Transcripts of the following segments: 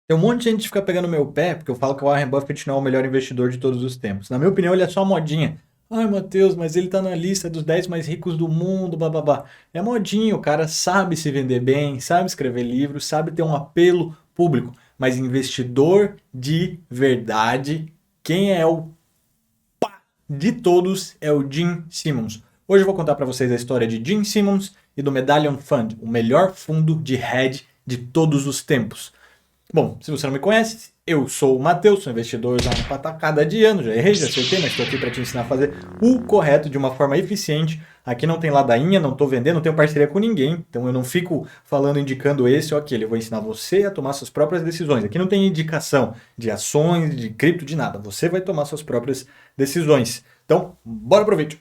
Tem um monte de gente que fica pegando meu pé, porque eu falo que o Warren Buffett não é o melhor investidor de todos os tempos. Na minha opinião, ele é só modinha. Ai, Matheus, mas ele tá na lista dos 10 mais ricos do mundo, bababá. É modinha, o cara sabe se vender bem, sabe escrever livros, sabe ter um apelo público. Mas investidor de verdade, quem é o pá de todos é o Gene Simmons. Hoje eu vou contar para vocês a história de Gene Simmons e do Medallion Fund, o melhor fundo de hedge de todos os tempos. Bom, se você não me conhece, eu sou o Matheus, sou investidor já uma patacada de anos, já errei, já acertei, mas estou aqui para te ensinar a fazer o correto de uma forma eficiente. Aqui não tem ladainha, não estou vendendo, não tenho parceria com ninguém, então eu não fico falando, indicando esse ou aquele. Eu vou ensinar você a tomar suas próprias decisões. Aqui não tem indicação de ações, de cripto, de nada. Você vai tomar suas próprias decisões. Então, bora pro vídeo.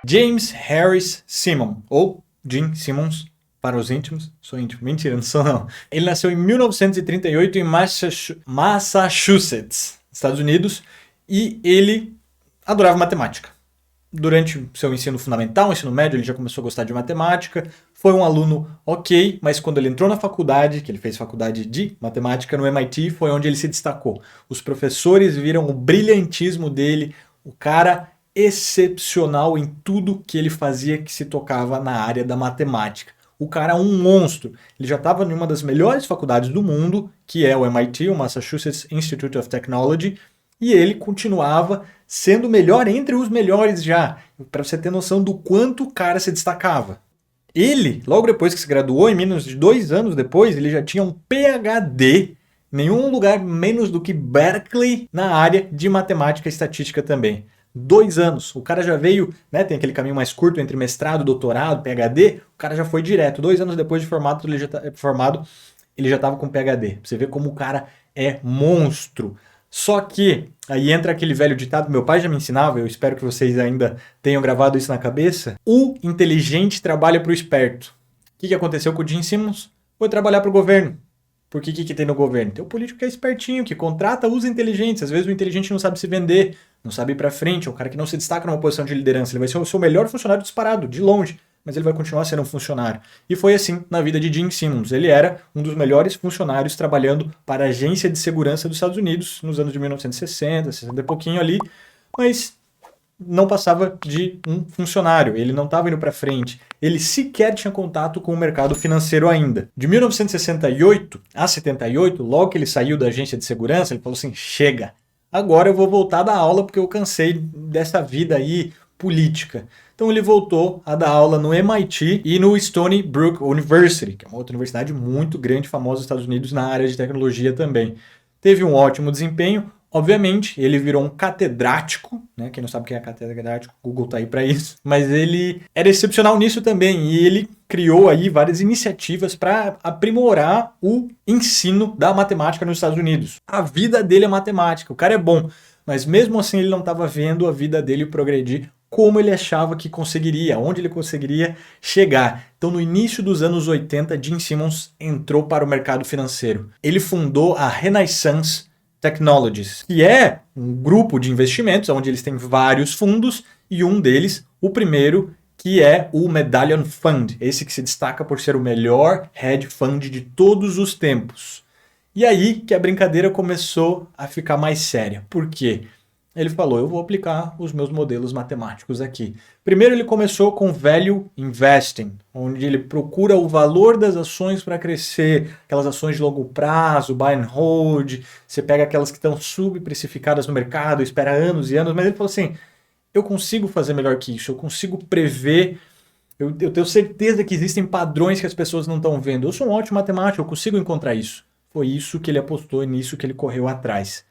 James Harris Simmons, ou Gene Simmons, para os íntimos. Sou íntimo. Mentira, não sou não. Ele nasceu em 1938 em Massachusetts, Estados Unidos, e ele adorava matemática. Durante seu ensino fundamental, ensino médio, ele já começou a gostar de matemática. Foi um aluno ok, mas quando ele entrou na faculdade, que ele fez faculdade de matemática no MIT, foi onde ele se destacou. Os professores viram o brilhantismo dele, o cara excepcional em tudo que ele fazia que se tocava na área da matemática. O cara é um monstro. Ele já estava em uma das melhores faculdades do mundo, que é o MIT, o Massachusetts Institute of Technology, e ele continuava sendo o melhor entre os melhores já, para você ter noção do quanto o cara se destacava. Ele, logo depois que se graduou, em menos de 2 anos depois, ele já tinha um PhD, nenhum lugar menos do que Berkeley, na área de matemática e estatística também. 2 anos. O cara já veio, né? Tem aquele caminho mais curto entre mestrado, doutorado, PhD. O cara já foi direto. 2 anos depois de formado, ele já estava com PhD. Pra você ver como o cara é monstro. Só que aí entra aquele velho ditado, meu pai já me ensinava, eu espero que vocês ainda tenham gravado isso na cabeça. O inteligente trabalha para o esperto. O que aconteceu com o Gene Simmons? Foi trabalhar para o governo. Porque o que tem no governo? Tem o político que é espertinho, que contrata os inteligentes. Às vezes o inteligente não sabe se vender, não sabe ir para frente, é um cara que não se destaca numa posição de liderança. Ele vai ser o seu melhor funcionário disparado, de longe, mas ele vai continuar sendo um funcionário. E foi assim na vida de Gene Simmons. Ele era um dos melhores funcionários trabalhando para a Agência de Segurança dos Estados Unidos nos anos de 1960, 60 e pouquinho ali, mas não passava de um funcionário, ele não estava indo para frente, ele sequer tinha contato com o mercado financeiro ainda. De 1968 a 78, logo que ele saiu da agência de segurança, ele falou assim, chega, agora eu vou voltar a dar aula porque eu cansei dessa vida aí política. Então ele voltou a dar aula no MIT e no Stony Brook University, que é uma outra universidade muito grande, famosa nos Estados Unidos na área de tecnologia também. Teve um ótimo desempenho. Obviamente, ele virou um catedrático, né? Quem não sabe o que é catedrático, o Google tá aí para isso. Mas ele era excepcional nisso também e ele criou aí várias iniciativas para aprimorar o ensino da matemática nos Estados Unidos. A vida dele é matemática, o cara é bom, mas mesmo assim ele não estava vendo a vida dele progredir como ele achava que conseguiria, onde ele conseguiria chegar. Então, no início dos anos 80, Gene Simmons entrou para o mercado financeiro. Ele fundou a Renaissance Technologies, que é um grupo de investimentos onde eles têm vários fundos e um deles, o primeiro, que é o Medallion Fund, esse que se destaca por ser o melhor hedge fund de todos os tempos. E aí que a brincadeira começou a ficar mais séria. Por quê? Ele falou, eu vou aplicar os meus modelos matemáticos aqui. Primeiro ele começou com Value Investing, onde ele procura o valor das ações para crescer, aquelas ações de longo prazo, buy and hold, você pega aquelas que estão subprecificadas no mercado, espera anos e anos, mas ele falou assim, eu consigo fazer melhor que isso, eu consigo prever, eu tenho certeza que existem padrões que as pessoas não estão vendo, eu sou um ótimo matemático, eu consigo encontrar isso. Foi isso que ele apostou e nisso que ele correu atrás.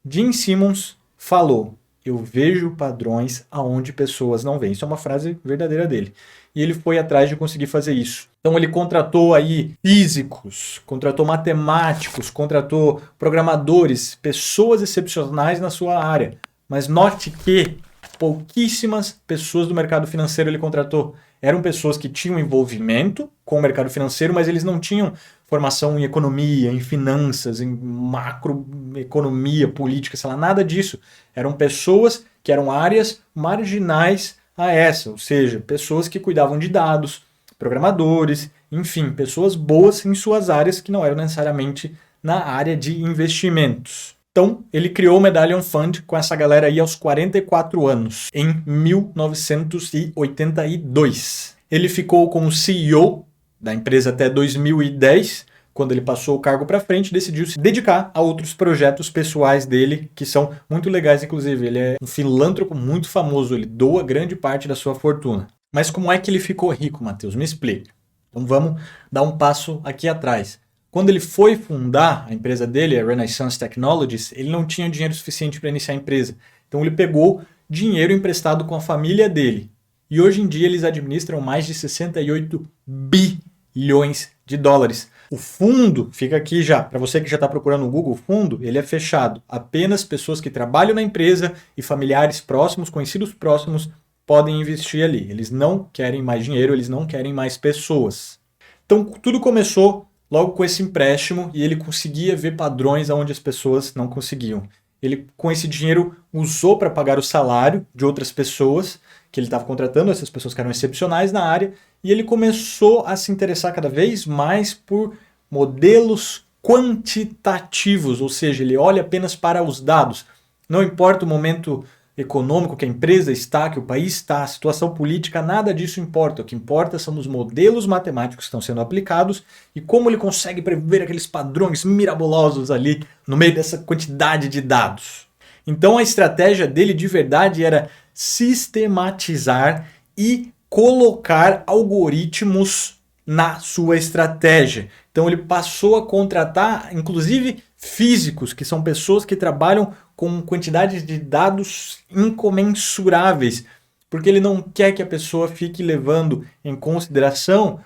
Gene Simmons falou, eu vejo padrões aonde pessoas não veem. Isso é uma frase verdadeira dele. E ele foi atrás de conseguir fazer isso. Então ele contratou aí físicos, contratou matemáticos, contratou programadores, pessoas excepcionais na sua área. Mas note que pouquíssimas pessoas do mercado financeiro ele contratou. Eram pessoas que tinham envolvimento com o mercado financeiro, mas eles não tinham formação em economia, em finanças, em macroeconomia, política, sei lá, nada disso. Eram pessoas que eram áreas marginais a essa, ou seja, pessoas que cuidavam de dados, programadores, enfim, pessoas boas em suas áreas que não eram necessariamente na área de investimentos. Então, ele criou o Medallion Fund com essa galera aí aos 44 anos, em 1982. Ele ficou como CEO da empresa até 2010, quando ele passou o cargo para frente, decidiu se dedicar a outros projetos pessoais dele, que são muito legais, inclusive. Ele é um filântropo muito famoso, ele doa grande parte da sua fortuna. Mas como é que ele ficou rico, Matheus? Me explica. Então vamos dar um passo aqui atrás. Quando ele foi fundar a empresa dele, a Renaissance Technologies, ele não tinha dinheiro suficiente para iniciar a empresa. Então ele pegou dinheiro emprestado com a família dele. E hoje em dia eles administram mais de 68 bilhões de dólares. O fundo, fica aqui já, para você que já está procurando no Google, o fundo, ele é fechado. Apenas pessoas que trabalham na empresa e familiares próximos, conhecidos próximos, podem investir ali. Eles não querem mais dinheiro, eles não querem mais pessoas. Então tudo começou logo com esse empréstimo e ele conseguia ver padrões onde as pessoas não conseguiam. Ele, com esse dinheiro, usou para pagar o salário de outras pessoas que ele estava contratando, essas pessoas que eram excepcionais na área, e ele começou a se interessar cada vez mais por modelos quantitativos, ou seja, ele olha apenas para os dados. Não importa o momento econômico que a empresa está, que o país está, a situação política, nada disso importa. O que importa são os modelos matemáticos que estão sendo aplicados e como ele consegue prever aqueles padrões mirabolosos ali no meio dessa quantidade de dados. Então a estratégia dele de verdade era sistematizar e colocar algoritmos na sua estratégia. Então ele passou a contratar, inclusive, físicos, que são pessoas que trabalham com quantidades de dados incomensuráveis, porque ele não quer que a pessoa fique levando em consideração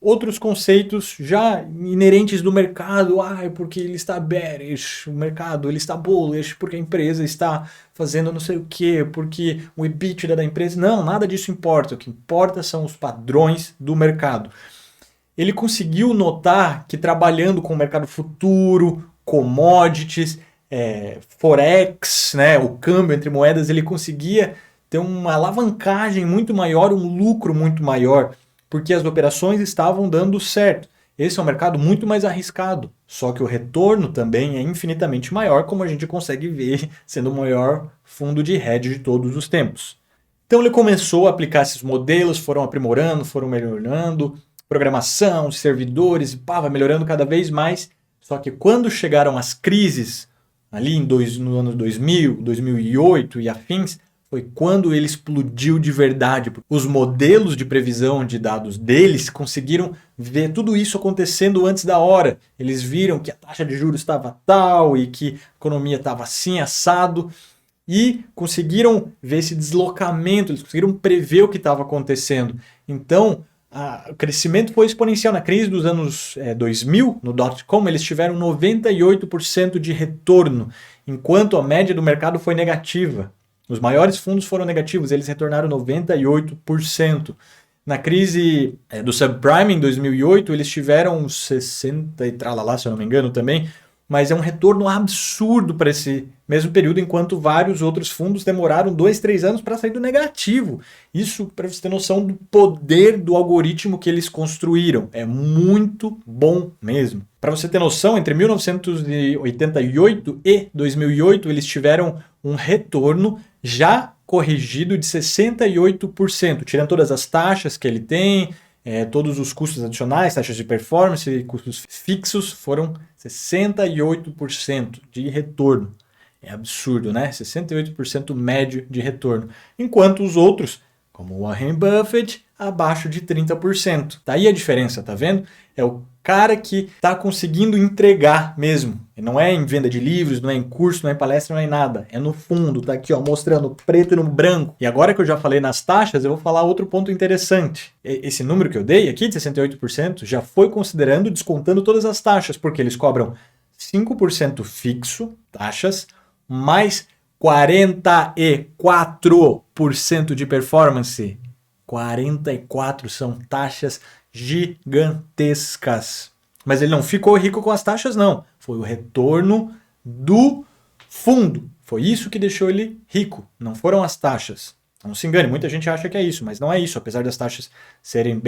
outros conceitos já inerentes do mercado. É porque ele está bearish, o mercado ele está bullish, porque a empresa está fazendo não sei o quê, porque o EBITDA da empresa... Não, nada disso importa. O que importa são os padrões do mercado. Ele conseguiu notar que trabalhando com o mercado futuro, commodities, forex, né, o câmbio entre moedas, ele conseguia ter uma alavancagem muito maior, um lucro muito maior, porque as operações estavam dando certo. Esse é um mercado muito mais arriscado, só que o retorno também é infinitamente maior, como a gente consegue ver sendo o maior fundo de hedge de todos os tempos. Então ele começou a aplicar esses modelos, foram aprimorando, foram melhorando, programação, servidores, vai melhorando cada vez mais. Só que quando chegaram as crises, ali no ano 2000, 2008 e afins, foi quando ele explodiu de verdade. Os modelos de previsão de dados deles conseguiram ver tudo isso acontecendo antes da hora. Eles viram que a taxa de juros estava tal e que a economia estava assim, assado, e conseguiram ver esse deslocamento, eles conseguiram prever o que estava acontecendo. Então, o crescimento foi exponencial. Na crise dos anos 2000, no .com, eles tiveram 98% de retorno, enquanto a média do mercado foi negativa. Os maiores fundos foram negativos, eles retornaram 98%. Na crise do subprime, em 2008, eles tiveram 60% e tralala, se eu não me engano também, mas é um retorno absurdo para esse mesmo período, enquanto vários outros fundos demoraram 2, 3 anos para sair do negativo. Isso para você ter noção do poder do algoritmo que eles construíram. É muito bom mesmo. Para você ter noção, entre 1988 e 2008, eles tiveram um retorno já corrigido de 68%, tirando todas as taxas que ele tem, todos os custos adicionais, taxas de performance e custos fixos, foram 68% de retorno. É absurdo, né? 68% médio de retorno. Enquanto os outros, como Warren Buffett, abaixo de 30%. Daí a diferença, tá vendo? É o cara que está conseguindo entregar mesmo. E não é em venda de livros, não é em curso, não é em palestra, não é em nada. É no fundo, tá aqui ó, mostrando preto e no branco. E agora que eu já falei nas taxas, eu vou falar outro ponto interessante. Esse número que eu dei aqui, de 68%, já foi considerando, descontando todas as taxas, porque eles cobram 5% fixo, taxas, mais 44 100% de performance. 44 são taxas gigantescas. Mas ele não ficou rico com as taxas, não. Foi o retorno do fundo. Foi isso que deixou ele rico. Não foram as taxas. Não se engane, muita gente acha que é isso, mas não é isso. Apesar das taxas serem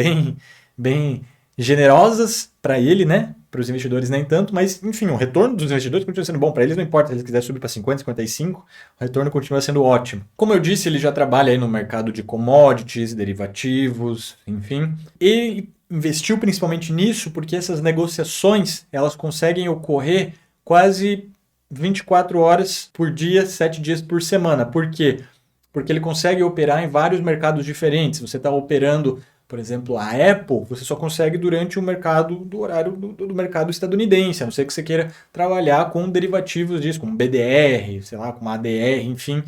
bem generosas para ele, né? Para os investidores nem tanto, mas enfim, o retorno dos investidores continua sendo bom para eles, não importa se eles quiserem subir para 50, 55, o retorno continua sendo ótimo. Como eu disse, ele já trabalha aí no mercado de commodities, derivativos, enfim. Ele investiu principalmente nisso porque essas negociações, elas conseguem ocorrer quase 24 horas por dia, 7 dias por semana. Por quê? Porque ele consegue operar em vários mercados diferentes. Você está operando, por exemplo, a Apple, você só consegue durante o mercado do horário do mercado estadunidense, a não ser que você queira trabalhar com derivativos disso, como BDR, sei lá, com ADR, enfim.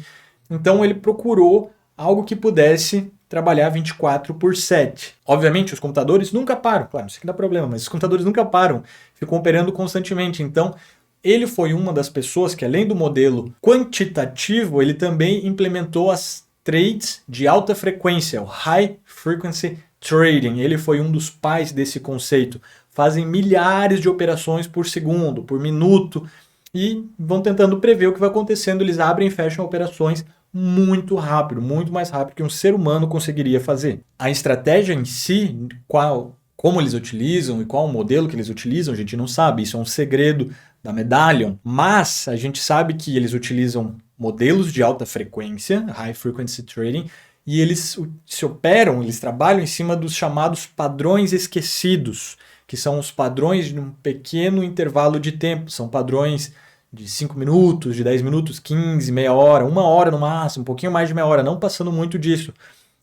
Então ele procurou algo que pudesse trabalhar 24/7. Obviamente, os computadores nunca param. Claro, isso aqui dá problema, mas os computadores nunca param. Ficam operando constantemente. Então, ele foi uma das pessoas que, além do modelo quantitativo, ele também implementou as trades de alta frequência, o High Frequency Trading. Ele foi um dos pais desse conceito. Fazem milhares de operações por segundo, por minuto, e vão tentando prever o que vai acontecendo. Eles abrem e fecham operações muito rápido, muito mais rápido que um ser humano conseguiria fazer. A estratégia em si, como eles utilizam e qual o modelo que eles utilizam, a gente não sabe. Isso é um segredo da Medallion, mas a gente sabe que eles utilizam modelos de alta frequência, High Frequency Trading, e eles eles trabalham em cima dos chamados padrões esquecidos, que são os padrões de um pequeno intervalo de tempo, são padrões de 5 minutos, de 10 minutos, 15, meia hora, 1 hora no máximo, um pouquinho mais de meia hora, não passando muito disso.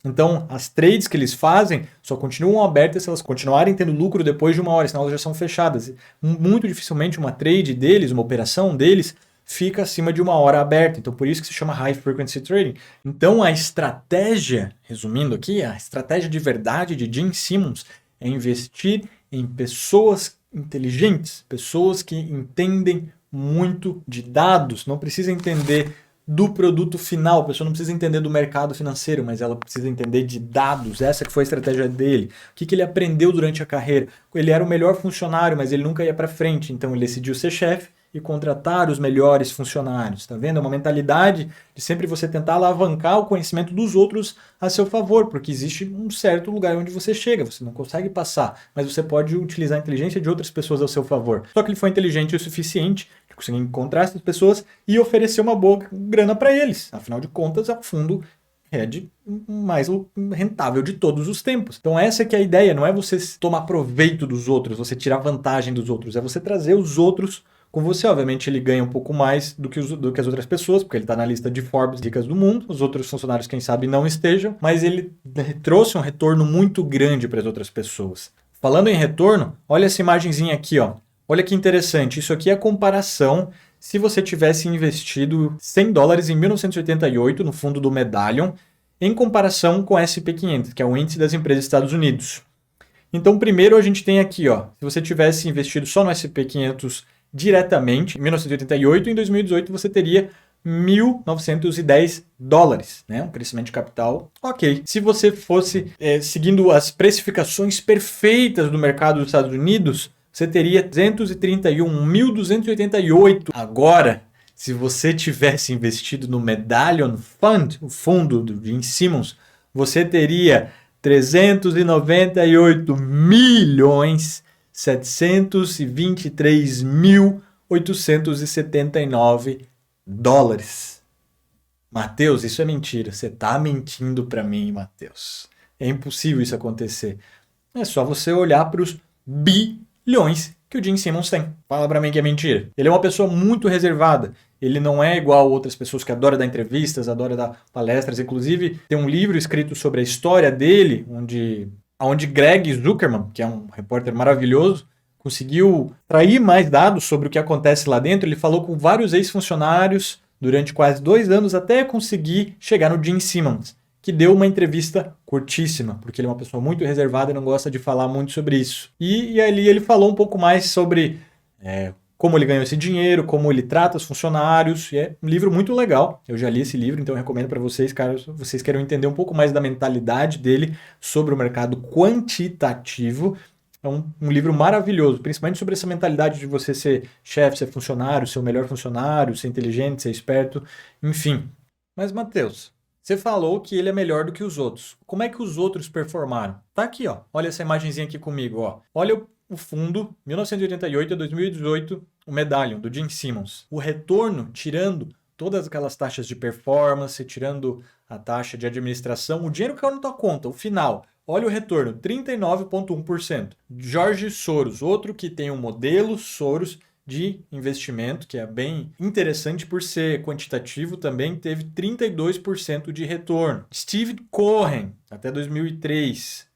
Então, as trades que eles fazem só continuam abertas se elas continuarem tendo lucro depois de 1 hora, senão elas já são fechadas. Muito dificilmente uma trade deles, uma operação deles, fica acima de 1 hora aberta. Então, por isso que se chama High Frequency Trading. Então, a estratégia, resumindo aqui, a estratégia de verdade de Gene Simmons é investir em pessoas inteligentes, pessoas que entendem muito de dados, não precisa entender do produto final, a pessoa não precisa entender do mercado financeiro, mas ela precisa entender de dados. Essa que foi a estratégia dele. O que ele aprendeu durante a carreira? Ele era o melhor funcionário, mas ele nunca ia para frente, então ele decidiu ser chefe e contratar os melhores funcionários. Tá vendo? É uma mentalidade de sempre você tentar alavancar o conhecimento dos outros a seu favor, porque existe um certo lugar onde você chega, você não consegue passar, mas você pode utilizar a inteligência de outras pessoas ao seu favor. Só que ele foi inteligente o suficiente de conseguir encontrar essas pessoas e oferecer uma boa grana para eles. Afinal de contas, é o fundo hedge mais rentável de todos os tempos. Então essa que é a ideia, não é você tomar proveito dos outros, você tirar vantagem dos outros, é você trazer os outros com você. Obviamente ele ganha um pouco mais do que as outras pessoas, porque ele está na lista de Forbes ricas do mundo, os outros funcionários quem sabe não estejam, mas ele trouxe um retorno muito grande para as outras pessoas. Falando em retorno, olha essa imagenzinha aqui, ó. Olha que interessante, isso aqui é a comparação se você tivesse investido $100 em 1988 no fundo do Medallion, em comparação com o SP500, que é o índice das empresas dos Estados Unidos. Então, primeiro a gente tem aqui, ó, se você tivesse investido só no SP500 diretamente, em 1988, em 2018 você teria $1.910, né? Um crescimento de capital, ok. Se você fosse seguindo as precificações perfeitas do mercado dos Estados Unidos, você teria 1.288. Agora, se você tivesse investido no Medallion Fund, o fundo do Gene Simmons, você teria 398.723.879 Matheus, isso é mentira. Você está mentindo para mim, Matheus. É impossível isso acontecer. É só você olhar para os bilhões que o Gene Simmons tem. Fala pra mim que é mentira. Ele é uma pessoa muito reservada. Ele não é igual a outras pessoas que adoram dar entrevistas, adoram dar palestras. Inclusive, tem um livro escrito sobre a história dele, onde Greg Zuckerman, que é um repórter maravilhoso, conseguiu trair mais dados sobre o que acontece lá dentro. Ele falou com vários ex-funcionários durante quase 2 anos até conseguir chegar no Gene Simmons, que deu uma entrevista curtíssima, porque ele é uma pessoa muito reservada e não gosta de falar muito sobre isso. E ali ele falou um pouco mais sobre como ele ganhou esse dinheiro, como ele trata os funcionários. E é um livro muito legal. Eu já li esse livro, então eu recomendo para vocês, caso vocês queiram entender um pouco mais da mentalidade dele sobre o mercado quantitativo. É um livro maravilhoso, principalmente sobre essa mentalidade de você ser chefe, ser funcionário, ser o melhor funcionário, ser inteligente, ser esperto, enfim. Mas, Matheus, você falou que ele é melhor do que os outros. Como é que os outros performaram? Tá aqui, ó. Olha essa imagenzinha aqui comigo, ó. Olha o fundo, 1988 a 2018, o Medallion, do Gene Simmons. O retorno, tirando todas aquelas taxas de performance, tirando a taxa de administração, o dinheiro caiu na tua conta, o final. Olha o retorno, 39,1%. Jorge Soros, outro que tem um modelo Soros de investimento, que é bem interessante por ser quantitativo, também teve 32% de retorno. Steve Cohen, até 2003,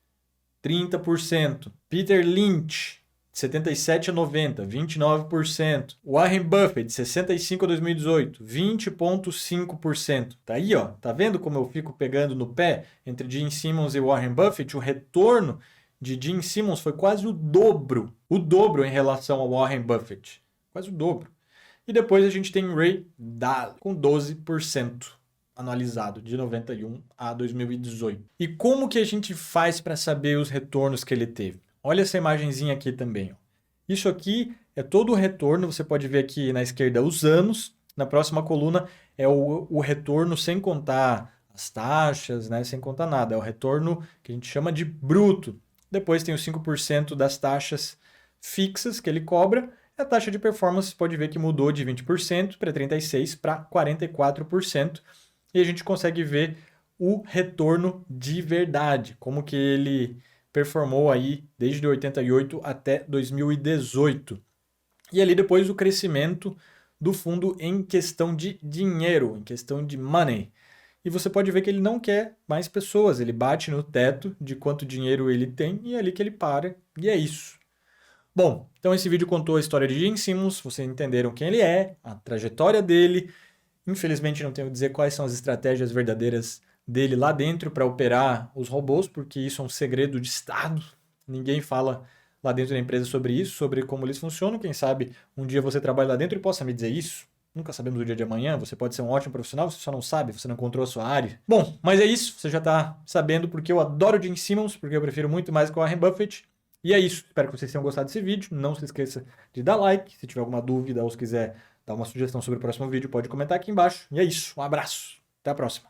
30%. Peter Lynch, 77 a 90, 29%. Warren Buffett, de 65 a 2018, 20,5%. Tá aí, ó. Tá vendo como eu fico pegando no pé entre Gene Simmons e Warren Buffett? O retorno de Gene Simmons foi quase o dobro em relação ao Warren Buffett. Quase o dobro. E depois a gente tem Ray Dalio, com 12% anualizado, de 91 a 2018. E como que a gente faz para saber os retornos que ele teve? Olha essa imagenzinha aqui também. Ó. Isso aqui é todo o retorno, você pode ver aqui na esquerda os anos, na próxima coluna é o retorno sem contar as taxas, né, sem contar nada, é o retorno que a gente chama de bruto. Depois tem os 5% das taxas fixas que ele cobra. A taxa de performance pode ver que mudou de 20% para 36% para 44%. E a gente consegue ver o retorno de verdade, como que ele performou aí desde 88 até 2018. E ali depois o crescimento do fundo em questão de dinheiro, em questão de money. E você pode ver que ele não quer mais pessoas, ele bate no teto de quanto dinheiro ele tem e é ali que ele para, e é isso. Bom, então esse vídeo contou a história de Gene Simmons, vocês entenderam quem ele é, a trajetória dele. Infelizmente não tenho que dizer quais são as estratégias verdadeiras dele lá dentro para operar os robôs, porque isso é um segredo de Estado. Ninguém fala lá dentro da empresa sobre isso, sobre como eles funcionam. Quem sabe um dia você trabalha lá dentro e possa me dizer isso. Nunca sabemos o dia de amanhã, você pode ser um ótimo profissional, você só não sabe, você não encontrou a sua área. Bom, mas é isso, você já está sabendo porque eu adoro Gene Simmons, porque eu prefiro muito mais que o Warren Buffett. E é isso, espero que vocês tenham gostado desse vídeo. Não se esqueça de dar like, se tiver alguma dúvida ou se quiser dar uma sugestão sobre o próximo vídeo, pode comentar aqui embaixo. E é isso, um abraço, até a próxima.